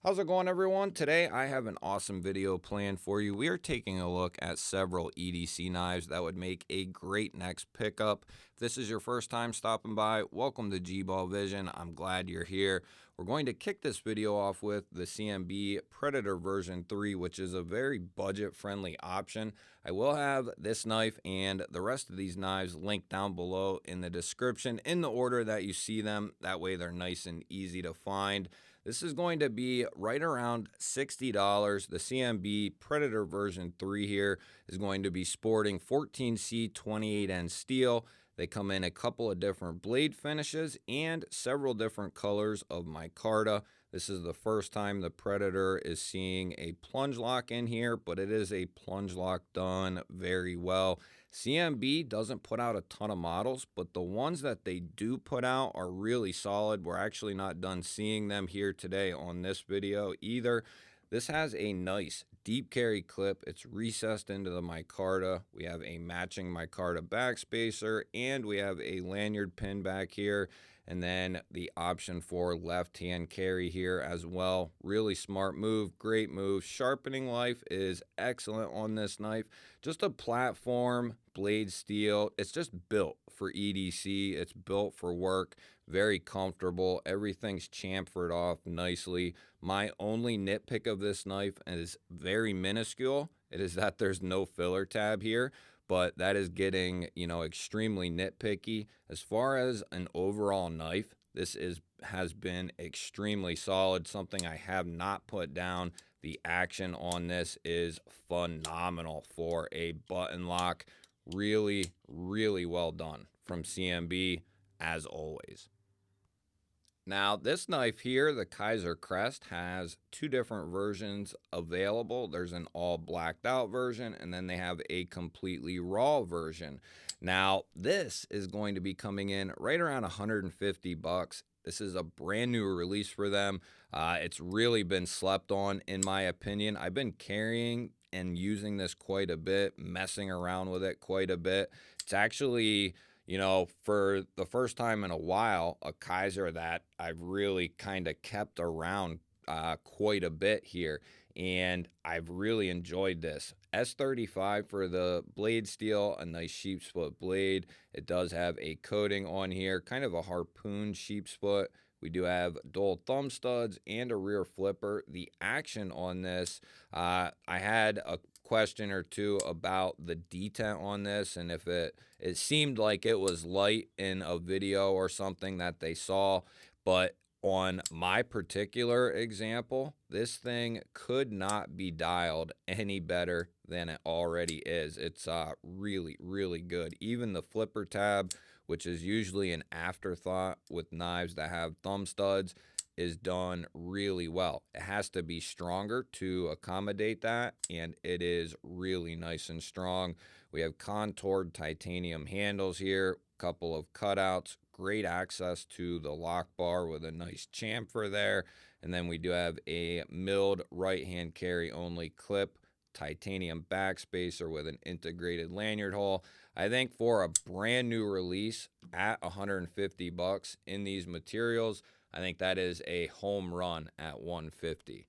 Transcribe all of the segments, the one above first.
How's it going, everyone? Today I have an awesome video planned for you. We are taking a look at several EDC knives that would make a great next pickup. If this is your first time stopping by, welcome to GBall Vision. I'm glad you're here. We're going to kick this video off with the CMB Predator version 3, which is a very budget-friendly option. I will have this knife and the rest of these knives linked down below in the description in the order that you see them. That way they're nice and easy to find. This is going to be right around $60. The CMB Predator version 3 here is going to be sporting 14C 28N steel. They come in a couple of different blade finishes and several different colors of micarta. This is the first time the Predator is seeing a plunge lock in here, but it is a plunge lock done very well. CMB doesn't put out a ton of models, but the ones that they do put out are really solid. We're actually not done seeing them here today on this video either. This has a nice deep carry clip. It's recessed into the micarta. We have a matching micarta backspacer, and we have a lanyard pin back here, and then the option for left-hand carry here as well. Really smart move, great move. Sharpening life is excellent on this knife. Just a platform, blade steel. It's just built for EDC. It's built for work. Very comfortable. Everything's chamfered off nicely. My only nitpick of this knife is very minuscule. It is that there's no filler tab here, but that is getting, extremely nitpicky. As far as an overall knife, this has been extremely solid, something I have not put down. The action on this is phenomenal for a button lock. Really, really well done from CMB, as always. Now, this knife here, the Kaiser Crest, has two different versions available. There's an all blacked out version, and then they have a completely raw version. Now, this is going to be coming in right around 150 bucks. This is a brand new release for them. It's really been slept on, in my opinion. I've been carrying and using this quite a bit, messing around with it quite a bit. It's actually, for the first time in a while, a Kaiser that I've really kind of kept around quite a bit here, and I've really enjoyed this. S35 for the blade steel, a nice sheep split blade. It does have a coating on here, kind of a harpoon sheep split. We do have dual thumb studs and a rear flipper. The action on this, I had a question or two about the detent on this, and if it seemed like it was light in a video or something that they saw, but on my particular example, this thing could not be dialed any better than it already is. It's really, really good. Even the flipper tab, which is usually an afterthought with knives that have thumb studs, is done really well. It has to be stronger to accommodate that, and it is really nice and strong. We have contoured titanium handles here, a couple of cutouts, great access to the lock bar with a nice chamfer there, and then we do have a milled right-hand carry only clip, titanium backspacer with an integrated lanyard hole. I think for a brand new release at 150 bucks in these materials, I think that is a home run at 150.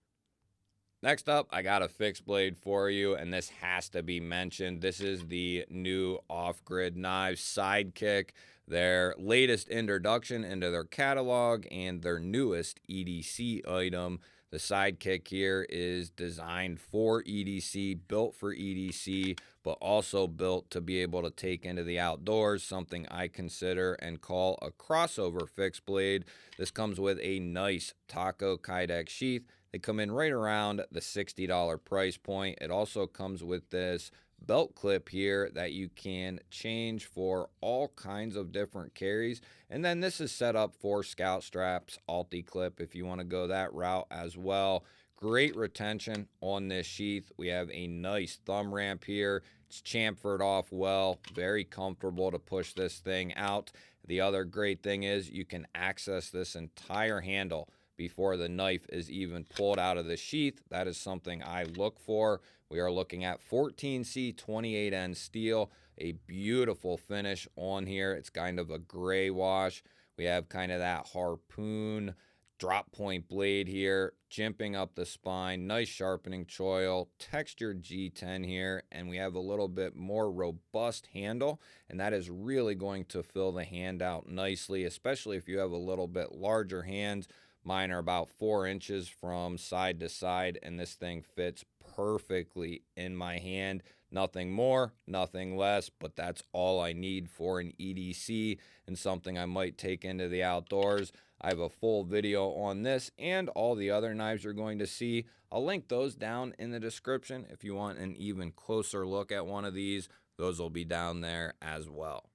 Next up, I got a fixed blade for you, and this has to be mentioned. This is the new Off-Grid Knives Sidekick, their latest introduction into their catalog and their newest EDC item. The Sidekick here is designed for EDC, built for EDC, but also built to be able to take into the outdoors, something I consider and call a crossover fixed blade. This comes with a nice Taco Kydex sheath. They come in right around the $60 price point. It also comes with this belt clip here that you can change for all kinds of different carries. And then this is set up for scout straps, alti clip if you want to go that route as well. Great retention on this sheath. We have a nice thumb ramp here. It's chamfered off well, very comfortable to push this thing out. The other great thing is you can access this entire handle before the knife is even pulled out of the sheath. That is something I look for. We are looking at 14C 28N steel, a beautiful finish on here. It's kind of a gray wash. We have kind of that harpoon drop point blade here, jimping up the spine, nice sharpening choil, textured G10 here, and we have a little bit more robust handle, and that is really going to fill the hand out nicely, especially if you have a little bit larger hands. Mine are about 4 inches from side to side, and this thing fits perfectly in my hand. Nothing more, nothing less, but that's all I need for an EDC and something I might take into the outdoors. I have a full video on this and all the other knives you're going to see. I'll link those down in the description. If you want an even closer look at one of these, those will be down there as well.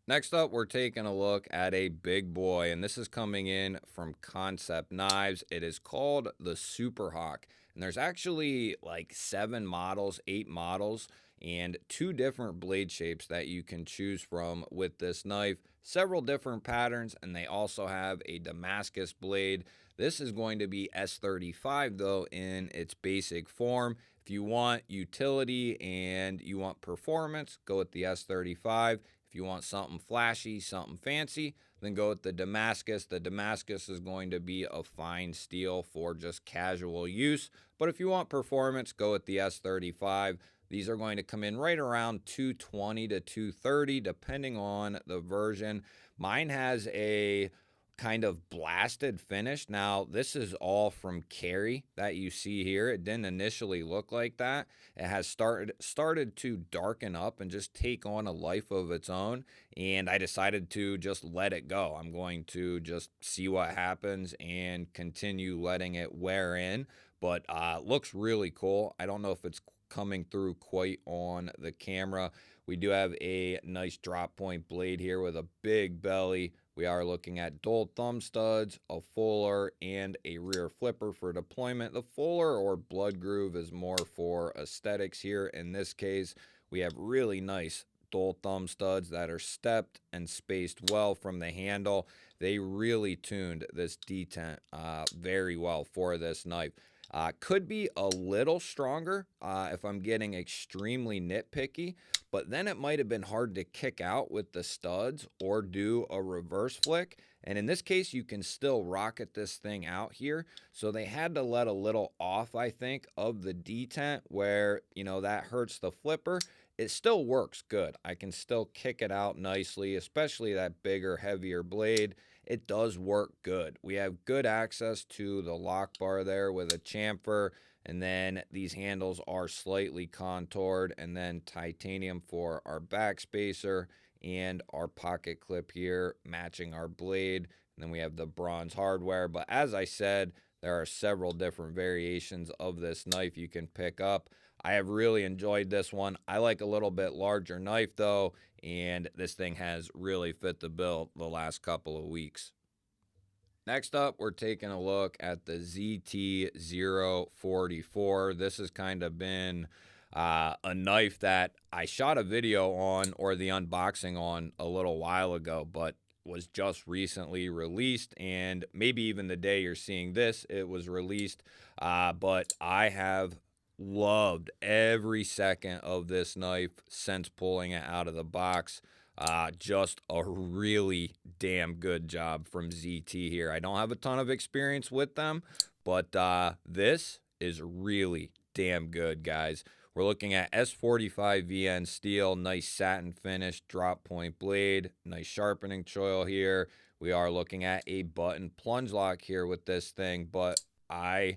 Next up, we're taking a look at a big boy, and this is coming in from Concept Knives. It is called the Super Hawk, and there's actually like 7 models, 8 models, and 2 different blade shapes that you can choose from with this knife. Several different patterns, and they also have a Damascus blade. This is going to be S35 though in its basic form. If you want utility and you want performance, go with the S35. If you want something flashy, something fancy, then go with the Damascus. The Damascus is going to be a fine steel for just casual use. But if you want performance, go with the S35. These are going to come in right around $220 to $230, depending on the version. Mine has a kind of blasted finish. Now, this is all from carry that you see here. It didn't initially look like that. It has started to darken up and just take on a life of its own, and I decided to just let it go. I'm going to just see what happens and continue letting it wear in, but looks really cool. I don't know if it's coming through quite on the camera. We do have a nice drop point blade here with a big belly. We are looking at dual thumb studs, a fuller, and a rear flipper for deployment. The fuller or blood groove is more for aesthetics here. In this case, we have really nice dual thumb studs that are stepped and spaced well from the handle. They really tuned this detent very well for this knife. Could be a little stronger if I'm getting extremely nitpicky, but then it might have been hard to kick out with the studs or do a reverse flick. And in this case, you can still rocket this thing out here. So they had to let a little off, I think, of the detent where, you know, that hurts the flipper. It still works good. I can still kick it out nicely, especially that bigger, heavier blade. It does work good. We have good access to the lock bar there with a chamfer, and then these handles are slightly contoured, and then titanium for our back spacer and our pocket clip here matching our blade. And then we have the bronze hardware. But as I said, there are several different variations of this knife you can pick up. I have really enjoyed this one. I like a little bit larger knife though, and this thing has really fit the bill the last couple of weeks. Next up, we're taking a look at the ZT044. This has kind of been a knife that I shot a video on, or the unboxing on, a little while ago, but was just recently released, and maybe even the day you're seeing this, it was released. But I have loved every second of this knife since pulling it out of the box. Just a really damn good job from ZT here. I don't have a ton of experience with them, but this is really damn good, guys. We're looking at S45 VN steel, nice satin finish, drop point blade, nice sharpening choil here. We are looking at a button plunge lock here with this thing, but I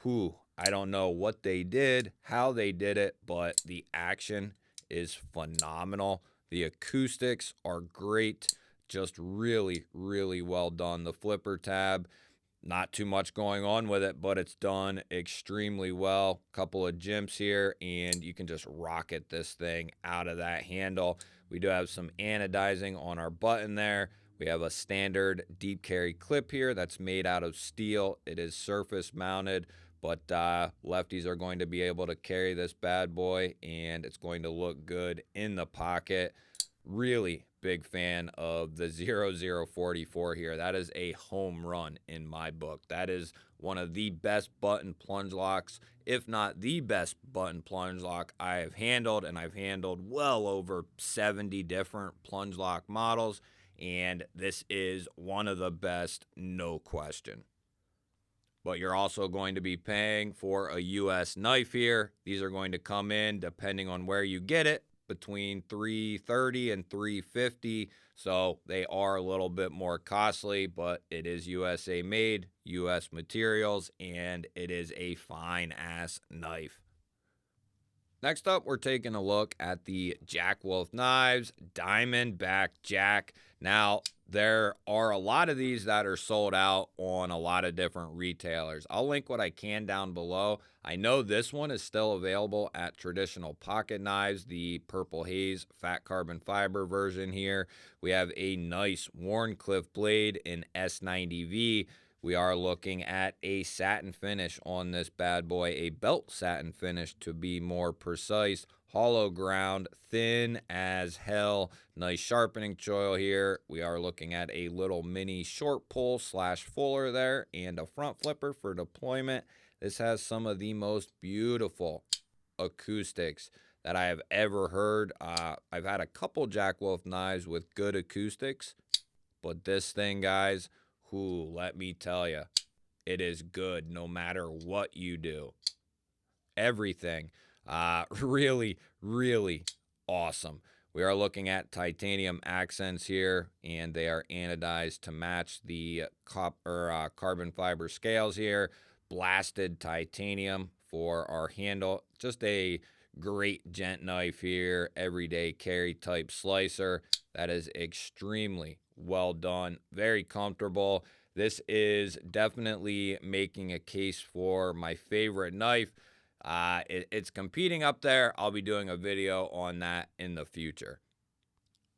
don't know what they did, how they did it, but the action is phenomenal. The acoustics are great, just really, really well done. The flipper tab, not too much going on with it, but it's done extremely well. Couple of jimps here, and you can just rocket this thing out of that handle. We do have some anodizing on our button there. We have a standard deep carry clip here that's made out of steel. It is surface mounted, but lefties are going to be able to carry this bad boy, and it's going to look good in the pocket. Really big fan of the 0044 here. That is a home run in my book. That is one of the best button plunge locks, if not the best button plunge lock I have handled, and I've handled well over 70 different plunge lock models, and this is one of the best, no question. But you're also going to be paying for a US knife here. These are going to come in, depending on where you get it, between $330 and $350. So they are a little bit more costly, but it is USA made, US materials, and it is a fine ass knife. Next up, we're taking a look at the Jack Wolf knives, Diamondback Jack. Now, there are a lot of these that are sold out on a lot of different retailers. I'll link what I can down below. I know this one is still available at Traditional Pocket Knives, the Purple Haze fat carbon fiber version here. We have a nice Wharncliffe blade in S90V. We are looking at a satin finish on this bad boy, a belt satin finish to be more precise. Hollow ground, thin as hell. Nice sharpening choil here. We are looking at a little mini short pull / fuller there and a front flipper for deployment. This has some of the most beautiful acoustics that I have ever heard. I've had a couple Jack Wolf knives with good acoustics, but this thing, guys, let me tell you, it is good no matter what you do. Everything. Really, really awesome. We are looking at titanium accents here, and they are anodized to match the carbon fiber scales here. Blasted titanium for our handle. Just a great gent knife here. Everyday carry type slicer. That is extremely well done. Very comfortable. This is definitely making a case for my favorite knife. It's competing up there. I'll be doing a video on that in the future.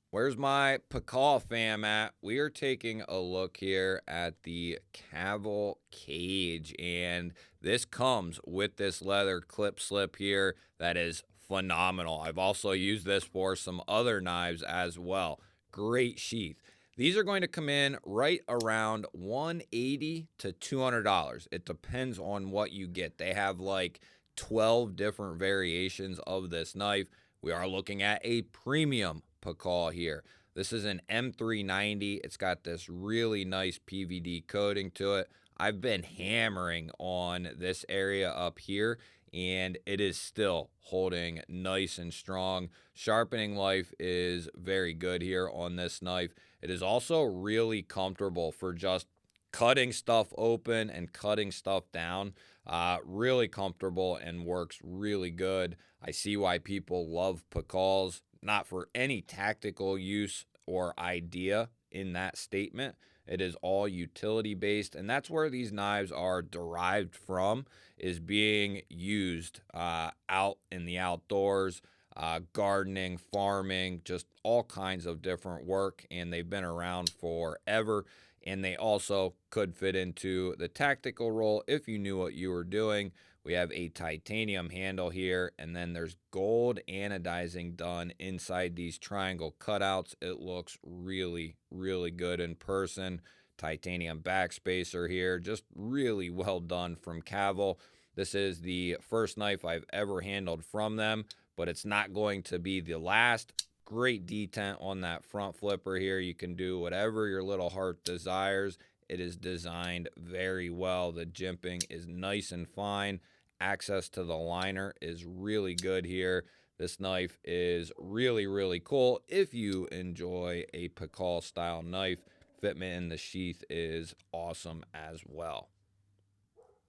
Where's my Pakal fam at? We are taking a look here at the GBall cage, and this comes with this leather clip slip here that is phenomenal. I've also used this for some other knives as well. Great sheath. These are going to come in right around $180 to $200. It depends on what you get. They have like 12 different variations of this knife. We are looking at a premium Pakal here. This is an M390. It's got this really nice PVD coating to it. I've been hammering on this area up here, and it is still holding nice and strong. Sharpening life is very good here on this knife. It is also really comfortable for just cutting stuff open and cutting stuff down. Really comfortable and works really good. I see why people love Pakals, not for any tactical use or idea in that statement. It is all utility based, and that's where these knives are derived from, is being used out in the outdoors, gardening, farming, just all kinds of different work, and they've been around forever. And they also could fit into the tactical role if you knew what you were doing. We have a titanium handle here, and then there's gold anodizing done inside these triangle cutouts. It looks really, really good in person. Titanium backspacer here, just really well done from GBall. This is the first knife I've ever handled from them, but it's not going to be the last. Great detent on that front flipper here. You can do whatever your little heart desires. It is designed very well. The jimping is nice and fine. Access to the liner is really good here. This knife is really, really cool. If you enjoy a Pakal style knife, fitment in the sheath is awesome as well.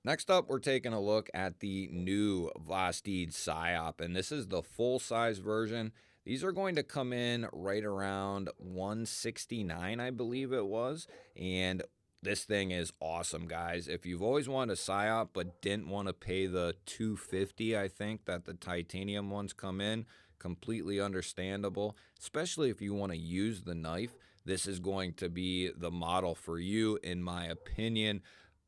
Next up, we're taking a look at the new Vostede Psyop, and this is the full-size version. These are going to come in right around $169, I believe it was, and this thing is awesome, guys. If you've always wanted a Psyop but didn't want to pay the $250, I think, that the titanium ones come in, completely understandable, especially if you want to use the knife. This is going to be the model for you, in my opinion.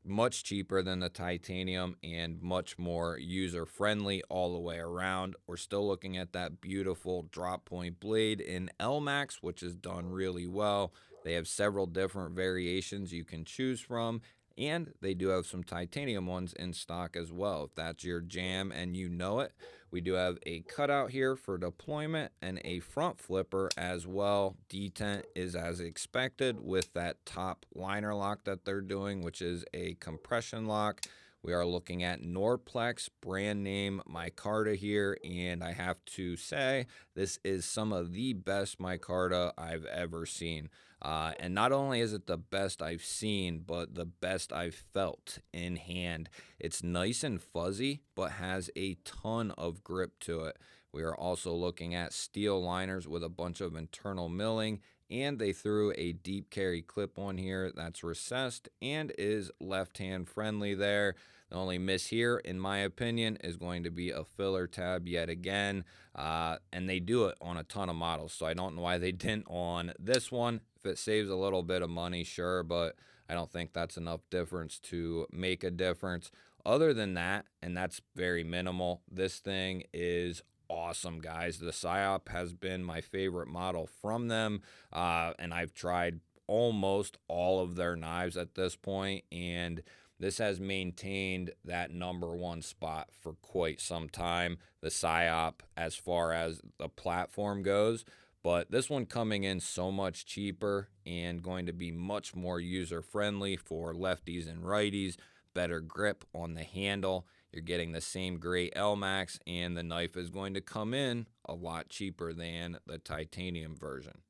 Much cheaper than the titanium and much more user-friendly all the way around. We're still looking at that beautiful drop point blade in LMAX, which is done really well. They have several different variations you can choose from. And they do have some titanium ones in stock as well. If that's your jam and you know it, we do have a cutout here for deployment and a front flipper as well. Detent is as expected with that top liner lock that they're doing, which is a compression lock. We are looking at Norplex brand name micarta here, and I have to say this is some of the best micarta I've ever seen. And not only is it the best I've seen, but the best I've felt in hand. It's nice and fuzzy, but has a ton of grip to it. We are also looking at steel liners with a bunch of internal milling, and they threw a deep carry clip on here that's recessed and is left hand friendly there. The only miss here, in my opinion, is going to be a filler tab yet again. And they do it on a ton of models, so I don't know why they didn't on this one. If it saves a little bit of money, sure, but I don't think that's enough difference to make a difference. Other than that, and that's very minimal, this thing is awesome, guys. The Psyop has been my favorite model from them, and I've tried almost all of their knives at this point, and this has maintained that #1 spot for quite some time, the Psyop, as far as the platform goes. But this one coming in so much cheaper and going to be much more user-friendly for lefties and righties, better grip on the handle. You're getting the same great LMAX, and the knife is going to come in a lot cheaper than the titanium version.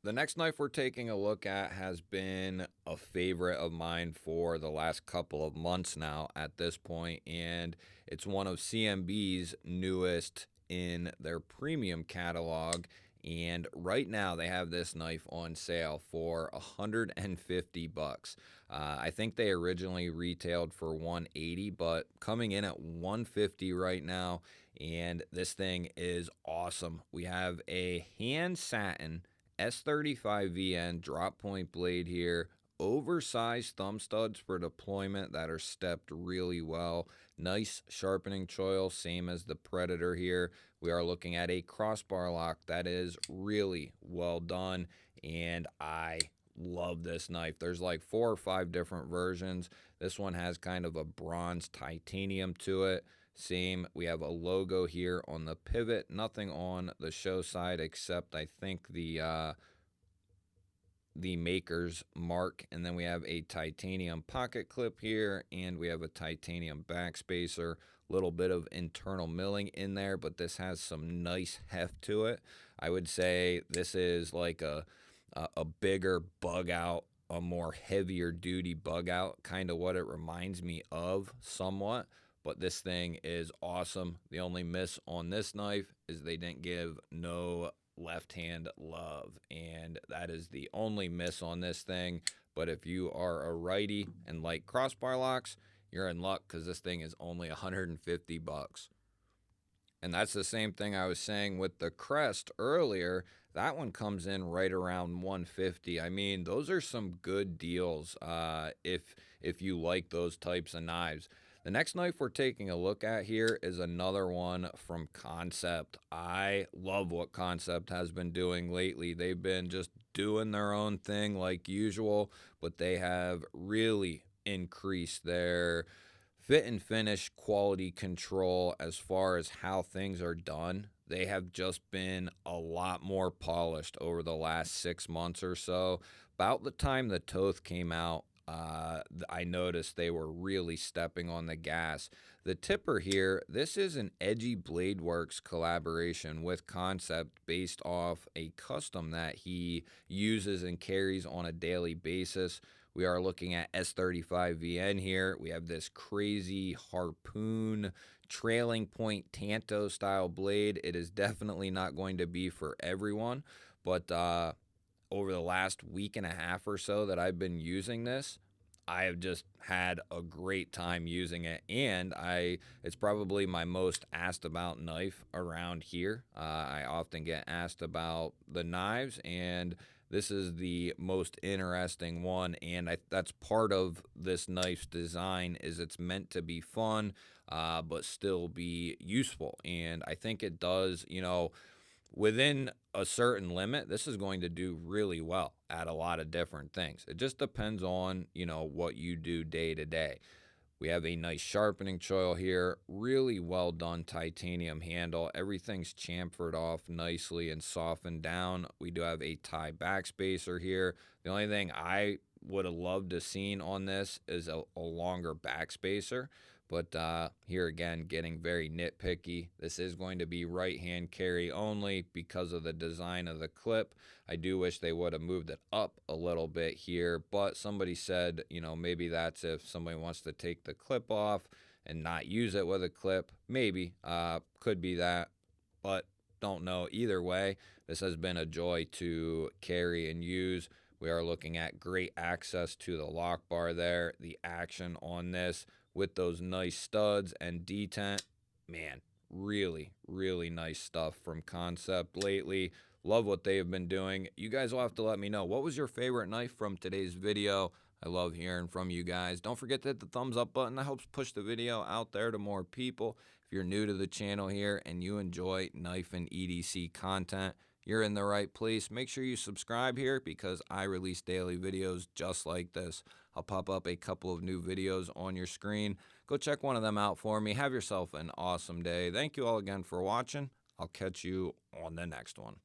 The next knife we're taking a look at has been a favorite of mine for the last couple of months now at this point, and it's one of CMB's newest in their premium catalog. And right now they have this knife on sale for $150. I think they originally retailed for $180, but coming in at $150 right now, and this thing is awesome. We have a hand satin S35VN drop point blade here, oversized thumb studs for deployment that are stepped really well. Nice sharpening choil, same as the Predator here. We are looking at a crossbar lock that is really well done, and I love this knife. There's like 4 or 5 different versions. This one has kind of a bronze titanium to it. Same, we have a logo here on the pivot, nothing on the show side except I think the maker's mark, and then we have a titanium pocket clip here, and we have a titanium backspacer, little bit of internal milling in there, but this has some nice heft to it. I would say this is like a bigger bug out, a more heavier duty bug out, kind of what it reminds me of somewhat. But this thing is awesome. The only miss on this knife is they didn't give no left hand love, and that is the only miss on this thing. But if you are a righty and like crossbar locks, you're in luck because this thing is only $150. And that's the same thing I was saying with the Crest earlier. That one comes in right around 150. I mean, those are some good deals if you like those types of knives. The next knife we're taking a look at here is another one from Concept. I love what Concept has been doing lately. They've been just doing their own thing like usual, but they have really increased their fit and finish quality control as far as how things are done. They have just been a lot more polished over the last 6 months or so. About the time the Toth came out, I noticed they were really stepping on the gas. The tipper here, this is an Edgy Blade Works collaboration with Concept based off a custom that he uses and carries on a daily basis. We are looking at S35VN here. We have this crazy harpoon trailing point Tanto style blade. It is definitely not going to be for everyone, but over the last week and a half or so that I've been using this, I have just had a great time using it, and it's probably my most asked about knife around here. I often get asked about the knives, and this is the most interesting one, and that's part of this knife's design is it's meant to be fun, but still be useful, and I think it does, within a certain limit, this is going to do really well at a lot of different things. It just depends on, what you do day to day. We have a nice sharpening choil here, really well done titanium handle. Everything's chamfered off nicely and softened down. We do have a tie backspacer here. The only thing I would have loved to seen on this is a longer backspacer. But here again, getting very nitpicky. This is going to be right hand carry only because of the design of the clip. I do wish they would have moved it up a little bit here, but somebody said, maybe that's if somebody wants to take the clip off and not use it with a clip. Maybe, could be that, but don't know. Either way, this has been a joy to carry and use. We are looking at great access to the lock bar there. The action on this with those nice studs and detent, man, really, really nice stuff from Concept lately. Love what they have been doing. You guys will have to let me know, what was your favorite knife from today's video? I love hearing from you guys. Don't forget to hit the thumbs up button. That helps push the video out there to more people. If you're new to the channel here and you enjoy knife and EDC content, you're in the right place. Make sure you subscribe here because I release daily videos just like this. I'll pop up a couple of new videos on your screen. Go check one of them out for me. Have yourself an awesome day. Thank you all again for watching. I'll catch you on the next one.